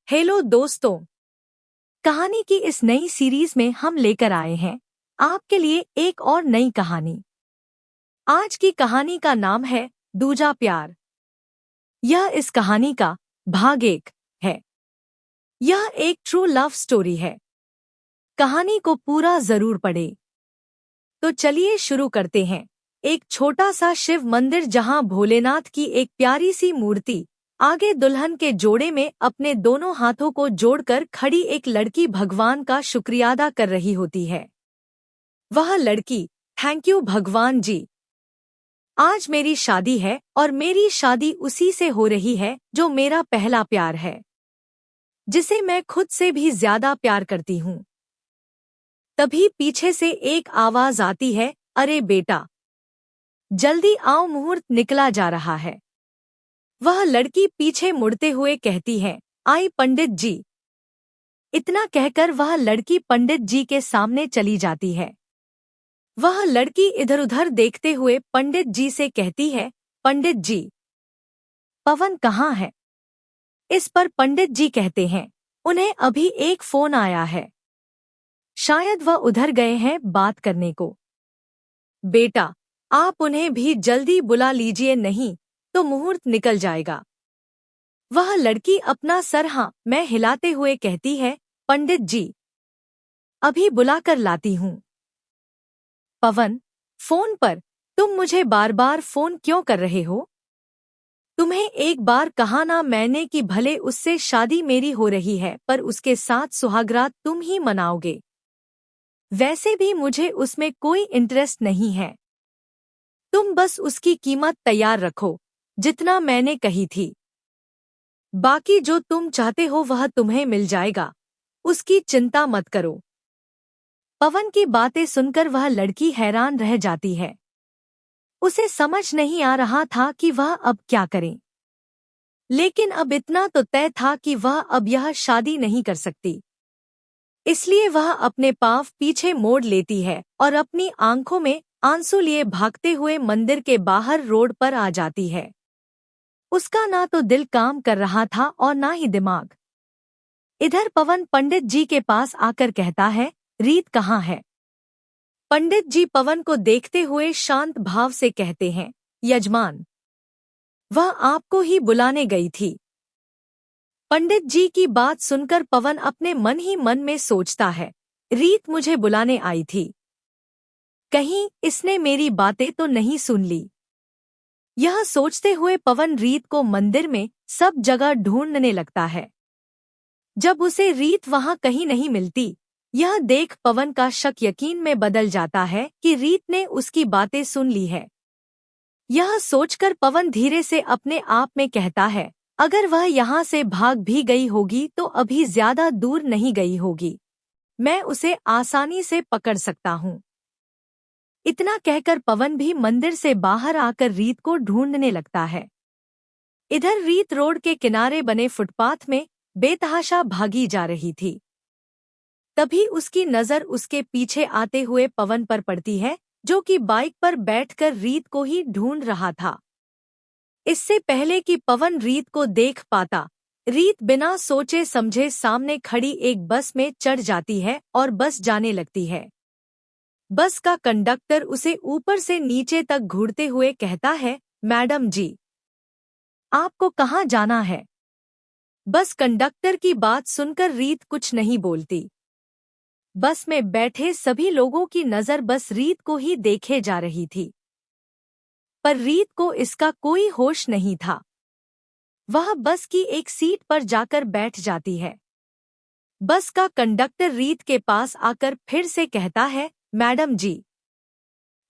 Hello दोस्तों, कहानी की इस नई सीरीज में हम लेकर आए हैं आपके लिए एक और नई कहानी। आज की कहानी का नाम है दूजा प्यार। यह इस कहानी का भाग 1 है। यह एक ट्रू लव स्टोरी है। कहानी को पूरा जरूर पढ़ें। तो चलिए शुरू करते हैं। एक छोटा सा शिव मंदिर जहां भोलेनाथ की एक प्यारी सी मूर्ति आगे दुल्हन के जोड़े में अपने दोनों हाथों को जोड़कर खड़ी एक लड़की भगवान का शुक्रिया अदा कर रही होती है। वह लड़की, थैंक यू भगवान जी, आज मेरी शादी है और मेरी शादी उसी से हो रही है जो मेरा पहला प्यार है, जिसे मैं खुद से भी ज्यादा प्यार करती हूँ। तभी पीछे से एक आवाज आती है, अरे बेटा जल्दी आओ, मुहूर्त निकला जा रहा है। वह लड़की पीछे मुड़ते हुए कहती है, आई पंडित जी। इतना कहकर वह लड़की पंडित जी के सामने चली जाती है। वह लड़की इधर उधर देखते हुए पंडित जी से कहती है, पंडित जी पवन कहाँ है? इस पर पंडित जी कहते हैं, उन्हें अभी एक फोन आया है, शायद वह उधर गए हैं बात करने को। बेटा आप उन्हें भी जल्दी बुला लीजिए, नहीं तो मुहूर्त निकल जाएगा। वह लड़की अपना सर हाँ मैं हिलाते हुए कहती है, पंडित जी अभी बुलाकर लाती हूँ। पवन, फोन पर तुम मुझे बार बार फोन क्यों कर रहे हो? तुम्हें एक बार कहा ना मैंने कि भले उससे शादी मेरी हो रही है पर उसके साथ सुहागरात तुम ही मनाओगे। वैसे भी मुझे उसमें कोई इंटरेस्ट नहीं है। तुम बस उसकी कीमत तैयार रखो जितना मैंने कही थी। बाकी जो तुम चाहते हो वह तुम्हें मिल जाएगा, उसकी चिंता मत करो। पवन की बातें सुनकर वह लड़की हैरान रह जाती है। उसे समझ नहीं आ रहा था कि वह अब क्या करे, लेकिन अब इतना तो तय था कि वह अब यह शादी नहीं कर सकती। इसलिए वह अपने पाँव पीछे मोड़ लेती है और अपनी आंखों में आंसू लिए भागते हुए मंदिर के बाहर रोड पर आ जाती है। उसका ना तो दिल काम कर रहा था और ना ही दिमाग। इधर पवन पंडित जी के पास आकर कहता है, रीत कहाँ है? पंडित जी पवन को देखते हुए शांत भाव से कहते हैं, यजमान वह आपको ही बुलाने गई थी। पंडित जी की बात सुनकर पवन अपने मन ही मन में सोचता है, रीत मुझे बुलाने आई थी, कहीं इसने मेरी बातें तो नहीं सुन ली। यह सोचते हुए पवन रीत को मंदिर में सब जगह ढूंढने लगता है। जब उसे रीत वहां कहीं नहीं मिलती, यह देख पवन का शक यकीन में बदल जाता है कि रीत ने उसकी बातें सुन ली है। यह सोचकर पवन धीरे से अपने आप में कहता है, अगर वह यहाँ से भाग भी गई होगी तो अभी ज्यादा दूर नहीं गई होगी, मैं उसे आसानी से पकड़ सकता हूँ। इतना कहकर पवन भी मंदिर से बाहर आकर रीत को ढूंढने लगता है। इधर रीत रोड के किनारे बने फुटपाथ में बेतहाशा भागी जा रही थी। तभी उसकी नजर उसके पीछे आते हुए पवन पर पड़ती है, जो कि बाइक पर बैठकर रीत को ही ढूंढ रहा था। इससे पहले कि पवन रीत को देख पाता, रीत बिना सोचे समझे सामने खड़ी एक बस में चढ़ जाती है और बस जाने लगती है। बस का कंडक्टर उसे ऊपर से नीचे तक घूरते हुए कहता है, मैडम जी आपको कहाँ जाना है? बस कंडक्टर की बात सुनकर रीत कुछ नहीं बोलती। बस में बैठे सभी लोगों की नजर बस रीत को ही देखे जा रही थी, पर रीत को इसका कोई होश नहीं था। वह बस की एक सीट पर जाकर बैठ जाती है। बस का कंडक्टर रीत के पास आकर फिर से कहता है, मैडम जी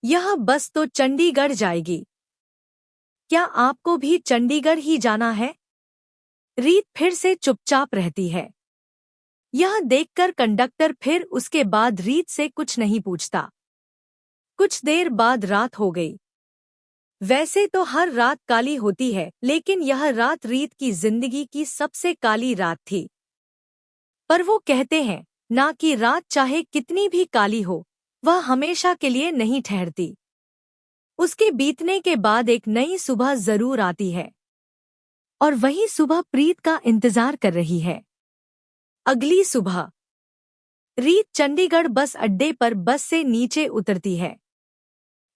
यह बस तो चंडीगढ़ जाएगी, क्या आपको भी चंडीगढ़ ही जाना है? रीत फिर से चुपचाप रहती है। यह देखकर कंडक्टर फिर उसके बाद रीत से कुछ नहीं पूछता। कुछ देर बाद रात हो गई। वैसे तो हर रात काली होती है, लेकिन यह रात रीत की जिंदगी की सबसे काली रात थी। पर वो कहते हैं ना कि रात चाहे कितनी भी काली हो, वह हमेशा के लिए नहीं ठहरती। उसके बीतने के बाद एक नई सुबह जरूर आती है, और वही सुबह प्रीत का इंतजार कर रही है। अगली सुबह रीत चंडीगढ़ बस अड्डे पर बस से नीचे उतरती है।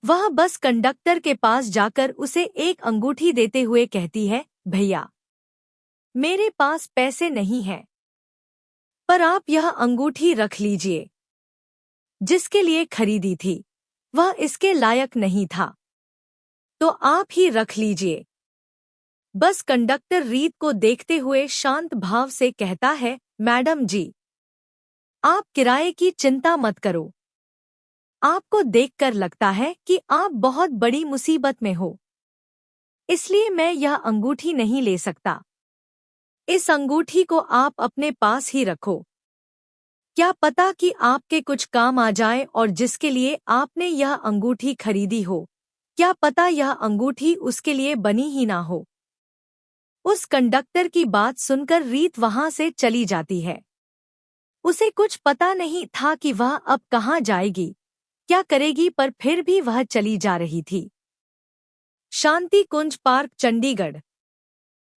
वह बस कंडक्टर के पास जाकर उसे एक अंगूठी देते हुए कहती है, भैया, मेरे पास पैसे नहीं हैं, पर आप यह अंगूठी रख लीजिए। जिसके लिए खरीदी थी वह इसके लायक नहीं था, तो आप ही रख लीजिए। बस कंडक्टर रीत को देखते हुए शांत भाव से कहता है, मैडम जी, आप किराए की चिंता मत करो। आपको देखकर लगता है कि आप बहुत बड़ी मुसीबत में हो, इसलिए मैं यह अंगूठी नहीं ले सकता। इस अंगूठी को आप अपने पास ही रखो। क्या पता कि आपके कुछ काम आ जाए और जिसके लिए आपने यह अंगूठी खरीदी हो, क्या पता यह अंगूठी उसके लिए बनी ही ना हो। उस कंडक्टर की बात सुनकर रीत वहां से चली जाती है। उसे कुछ पता नहीं था कि वह अब कहाँ जाएगी, क्या करेगी, पर फिर भी वह चली जा रही थी। शांति कुंज पार्क, चंडीगढ़।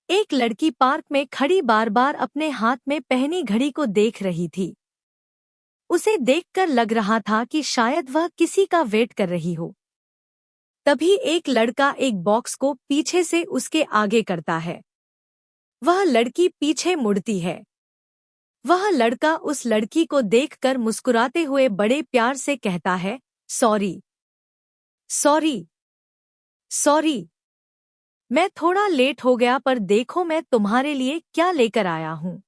एक लड़की पार्क में खड़ी बार बार अपने हाथ में पहनी घड़ी को देख रही थी। उसे देखकर लग रहा था कि शायद वह किसी का वेट कर रही हो। तभी एक लड़का एक बॉक्स को पीछे से उसके आगे करता है। वह लड़की पीछे मुड़ती है। वह लड़का उस लड़की को देखकर मुस्कुराते हुए बड़े प्यार से कहता है, सॉरी सॉरी सॉरी, मैं थोड़ा लेट हो गया, पर देखो मैं तुम्हारे लिए क्या लेकर आया हूँ।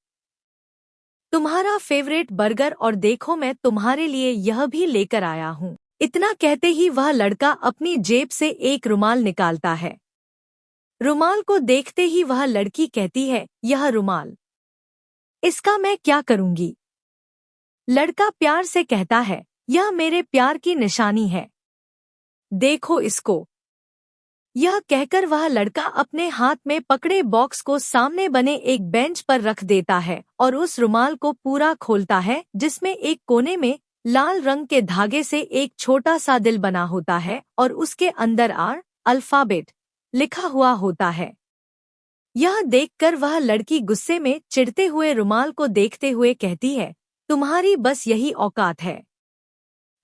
तुम्हारा फेवरेट बर्गर, और देखो मैं तुम्हारे लिए यह भी लेकर आया हूँ। इतना कहते ही वह लड़का अपनी जेब से एक रुमाल निकालता है। रुमाल को देखते ही वह लड़की कहती है, यह रुमाल, इसका मैं क्या करूंगी। लड़का प्यार से कहता है, यह मेरे प्यार की निशानी है, देखो इसको। यह कहकर वह लड़का अपने हाथ में पकड़े बॉक्स को सामने बने एक बेंच पर रख देता है और उस रुमाल को पूरा खोलता है, जिसमें एक कोने में लाल रंग के धागे से एक छोटा सा दिल बना होता है और उसके अंदर आर अल्फाबेट लिखा हुआ होता है। यह देखकर वह लड़की गुस्से में चिढ़ते हुए रुमाल को देखते हुए कहती है, तुम्हारी बस यही औकात है।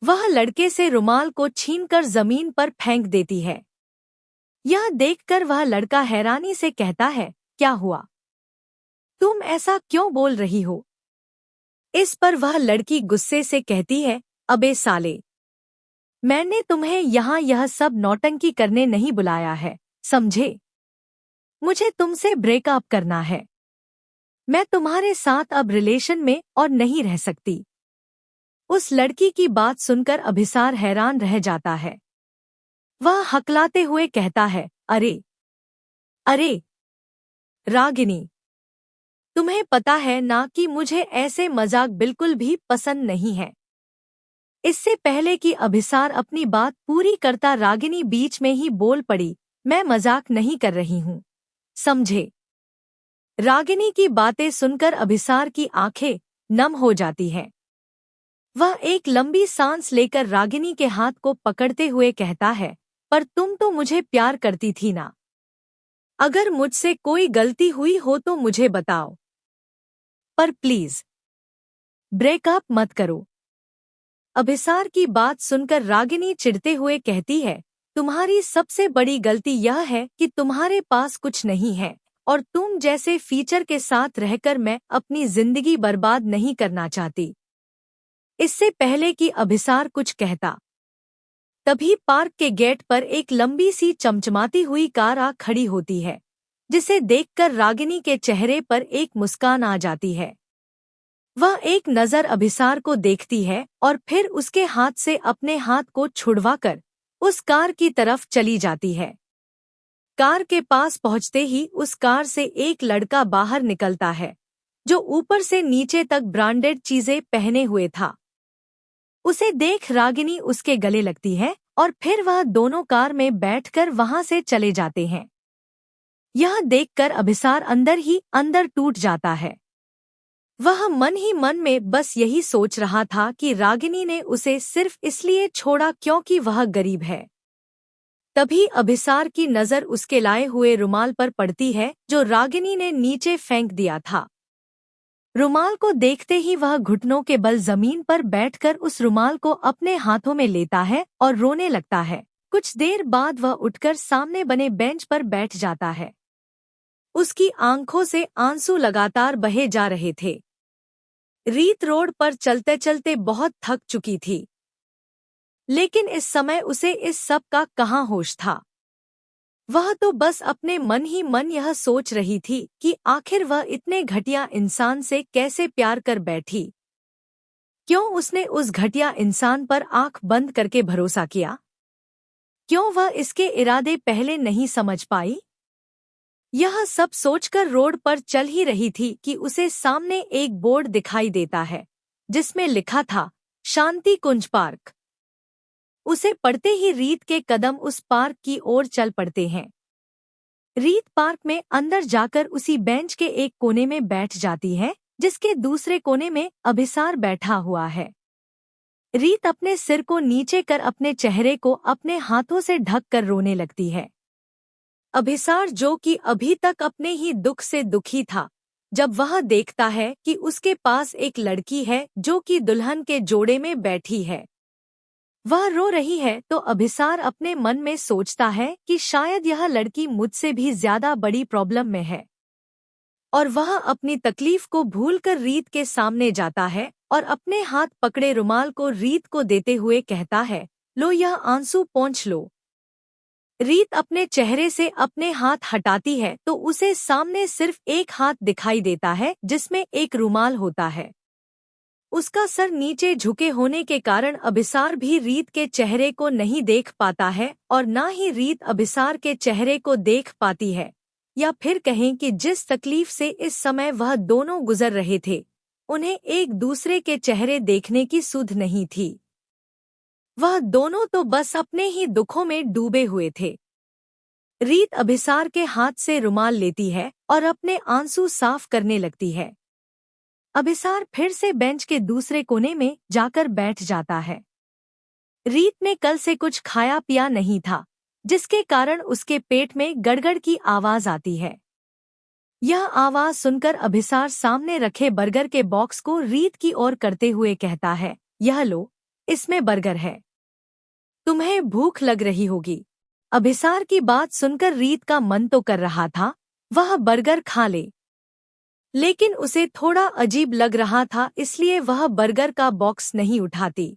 वह लड़के से रुमाल को छीनकर जमीन पर फेंक देती है। यह देखकर वह लड़का हैरानी से कहता है, क्या हुआ, तुम ऐसा क्यों बोल रही हो। इस पर वह लड़की गुस्से से कहती है, अबे साले, मैंने तुम्हें यहाँ यह सब नौटंकी करने नहीं बुलाया है, समझे। मुझे तुमसे ब्रेकअप करना है। मैं तुम्हारे साथ अब रिलेशन में और नहीं रह सकती। उस लड़की की बात सुनकर अभिसार हैरान रह जाता है। वह हकलाते हुए कहता है, अरे अरे रागिनी, तुम्हें पता है ना कि मुझे ऐसे मजाक बिल्कुल भी पसंद नहीं है। इससे पहले कि अभिसार अपनी बात पूरी करता रागिनी बीच में ही बोल पड़ी, मैं मजाक नहीं कर रही हूँ, समझे। रागिनी की बातें सुनकर अभिसार की आंखें नम हो जाती हैं। वह एक लंबी सांस लेकर रागिनी के हाथ को पकड़ते हुए कहता है, पर तुम तो मुझे प्यार करती थी ना। अगर मुझसे कोई गलती हुई हो तो मुझे बताओ, पर प्लीज ब्रेकअप मत करो। अभिसार की बात सुनकर रागिनी चिढ़ते हुए कहती है, तुम्हारी सबसे बड़ी गलती यह है कि तुम्हारे पास कुछ नहीं है और तुम जैसे फीचर के साथ रहकर मैं अपनी जिंदगी बर्बाद नहीं करना चाहती। इससे पहले कि अभिसार कुछ कहता, तभी पार्क के गेट पर एक लंबी सी चमचमाती हुई कार आ खड़ी होती है, जिसे देखकर रागिनी के चेहरे पर एक मुस्कान आ जाती है। वह एक नज़र अभिसार को देखती है और फिर उसके हाथ से अपने हाथ को छुड़वाकर उस कार की तरफ चली जाती है। कार के पास पहुंचते ही उस कार से एक लड़का बाहर निकलता है, जो ऊपर से नीचे तक ब्रांडेड चीजें पहने हुए था। उसे देख रागिनी उसके गले लगती है और फिर वह दोनों कार में बैठकर वहां से चले जाते हैं। यह देखकर अभिसार अंदर ही अंदर टूट जाता है। वह मन ही मन में बस यही सोच रहा था कि रागिनी ने उसे सिर्फ इसलिए छोड़ा क्योंकि वह गरीब है। तभी अभिसार की नज़र उसके लाए हुए रुमाल पर पड़ती है, जो रागिनी ने नीचे फेंक दिया था। रुमाल को देखते ही वह घुटनों के बल जमीन पर बैठकर उस रुमाल को अपने हाथों में लेता है और रोने लगता है। कुछ देर बाद वह उठकर सामने बने बेंच पर बैठ जाता है। उसकी आंखों से आंसू लगातार बहे जा रहे थे। रीत रोड पर चलते चलते बहुत थक चुकी थी, लेकिन इस समय उसे इस सब का कहाँ होश था। वह तो बस अपने मन ही मन यह सोच रही थी कि आखिर वह इतने घटिया इंसान से कैसे प्यार कर बैठी। क्यों उसने उस घटिया इंसान पर आंख बंद करके भरोसा किया? क्यों वह इसके इरादे पहले नहीं समझ पाई? यह सब सोचकर रोड पर चल ही रही थी कि उसे सामने एक बोर्ड दिखाई देता है जिसमें लिखा था शांति कुंज पार्क। उसे पढ़ते ही रीत के कदम उस पार्क की ओर चल पड़ते हैं। रीत पार्क में अंदर जाकर उसी बेंच के एक कोने में बैठ जाती है जिसके दूसरे कोने में अभिसार बैठा हुआ है। रीत अपने सिर को नीचे कर अपने चेहरे को अपने हाथों से ढक कर रोने लगती है। अभिसार, जो कि अभी तक अपने ही दुख से दुखी था, जब वह देखता है कि उसके पास एक लड़की है जो कि दुल्हन के जोड़े में बैठी है, वह रो रही है, तो अभिसार अपने मन में सोचता है कि शायद यह लड़की मुझसे भी ज्यादा बड़ी प्रॉब्लम में है। और वह अपनी तकलीफ को भूलकर रीत के सामने जाता है और अपने हाथ पकड़े रुमाल को रीत को देते हुए कहता है, लो यह आंसू पोंछ लो। रीत अपने चेहरे से अपने हाथ हटाती है तो उसे सामने सिर्फ एक हाथ दिखाई देता है जिसमें एक रुमाल होता है। उसका सर नीचे झुके होने के कारण अभिसार भी रीत के चेहरे को नहीं देख पाता है और ना ही रीत अभिसार के चेहरे को देख पाती है, या फिर कहें कि जिस तकलीफ से इस समय वह दोनों गुजर रहे थे, उन्हें एक दूसरे के चेहरे देखने की सुध नहीं थी। वह दोनों तो बस अपने ही दुखों में डूबे हुए थे। रीत अभिसार के हाथ से रुमाल लेती है और अपने आंसू साफ करने लगती है। अभिसार फिर से बेंच के दूसरे कोने में जाकर बैठ जाता है। रीत ने कल से कुछ खाया पिया नहीं था, जिसके कारण उसके पेट में गड़गड़ की आवाज आती है। यह आवाज सुनकर अभिसार सामने रखे बर्गर के बॉक्स को रीत की ओर करते हुए कहता है, यह लो, इसमें बर्गर है, तुम्हें भूख लग रही होगी। अभिसार की बात सुनकर रीत का मन तो कर रहा था वह बर्गर खा ले, लेकिन उसे थोड़ा अजीब लग रहा था, इसलिए वह बर्गर का बॉक्स नहीं उठाती।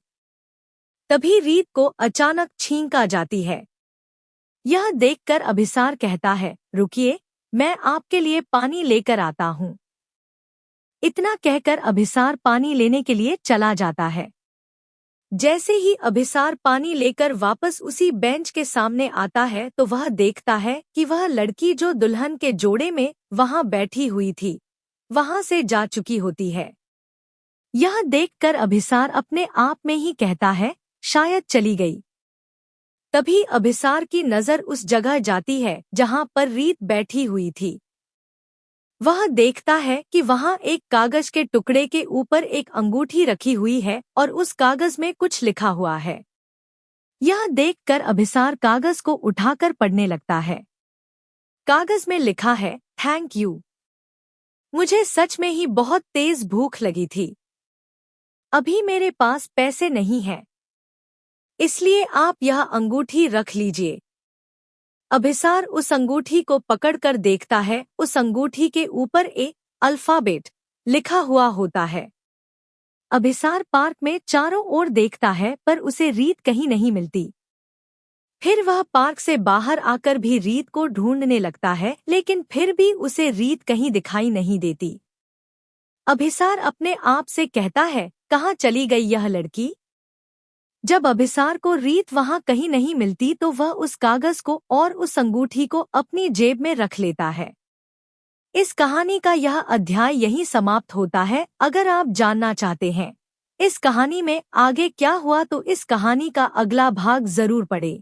तभी रीत को अचानक छींक आ जाती है। यह देखकर अभिसार कहता है, रुकिए, मैं आपके लिए पानी लेकर आता हूँ। इतना कहकर अभिसार पानी लेने के लिए चला जाता है। जैसे ही अभिसार पानी लेकर वापस उसी बेंच के सामने आता है तो वह देखता है कि वह लड़की जो दुल्हन के जोड़े में वहां बैठी हुई थी, वहां से जा चुकी होती है। यह देखकर अभिसार अपने आप में ही कहता है, शायद चली गई। तभी अभिसार की नजर उस जगह जाती है जहां पर रीत बैठी हुई थी। वह देखता है कि वहां एक कागज के टुकड़े के ऊपर एक अंगूठी रखी हुई है और उस कागज में कुछ लिखा हुआ है। यह देखकर अभिसार कागज को उठाकर पढ़ने लगता है। कागज में लिखा है, थैंक यू। मुझे सच में ही बहुत तेज भूख लगी थी। अभी मेरे पास पैसे नहीं हैं, इसलिए आप यह अंगूठी रख लीजिए। अभिसार उस अंगूठी को पकड़कर देखता है, उस अंगूठी के ऊपर ए अल्फाबेट लिखा हुआ होता है। अभिसार पार्क में चारों ओर देखता है पर उसे रीत कहीं नहीं मिलती। फिर वह पार्क से बाहर आकर भी रीत को ढूंढने लगता है, लेकिन फिर भी उसे रीत कहीं दिखाई नहीं देती। अभिसार अपने आप से कहता है, कहाँ चली गई यह लड़की? जब अभिसार को रीत वहां कहीं नहीं मिलती तो वह उस कागज को और उस अंगूठी को अपनी जेब में रख लेता है। इस कहानी का यह अध्याय यहीं समाप्त होता है। अगर आप जानना चाहते हैं इस कहानी में आगे क्या हुआ तो इस कहानी का अगला भाग जरूर पढ़ें।